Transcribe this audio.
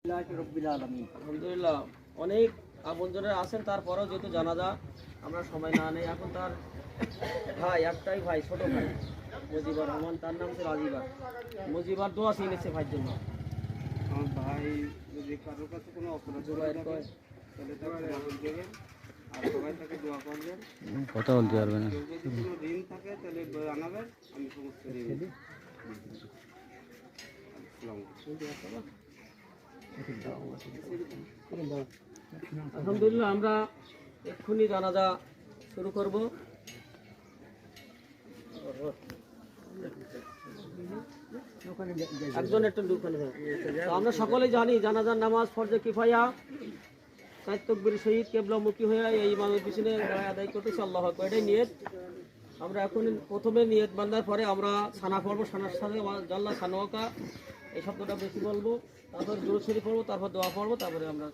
আলহামদুলিল্লাহ, অনেক আপনজনের আছেন, তারপরেও যেহেতু জানাজা আমরা সময় না নেই। এখন তার ভাই, একটাই ভাই, ছোট ভাই মুজিবুর রহমান, তার নাম ছিল আজিবার। মুজিবার দোয়া শিখেছে ভাইয়ের জন্য। আমার ভাই যদি কারোর কাছে কোনো অপরাধ জুবাইর থাকে কয় তাহলে তাকে মাফ দেবেন আর সবাই তাকে দোয়া করবেন। কথা বলতে পারবে না। কেউ যদি কোনো ঋণ থাকে তাহলে জানাবেন, আমি সমস্ত ঋণ দিই। আলহামদুলিল্লাহ, আমরা এক্ষুনি জানাজা শুরু করব। একজন একটু দোকানে আমরা সকলেই জানি জানাজার নামাজ ফরজে কিফায়া, চার তাকবীর সহিত কিবলামুখী হয়ে এই ইমামের পিছনে আদায় করতেছি। আল্লাহু আকবার, এটাই নিয়ত। আমরা এখন প্রথমে নিয়ত বান্দার পরে আমরা সানা পড়বো, সানার সাথে জাল্লা সানোয়াকা এই শব্দটা বেশি বলবো, তারপর দুরূদ শরীফ পড়বো, তারপর দোয়া পড়বো, তারপরে আমরা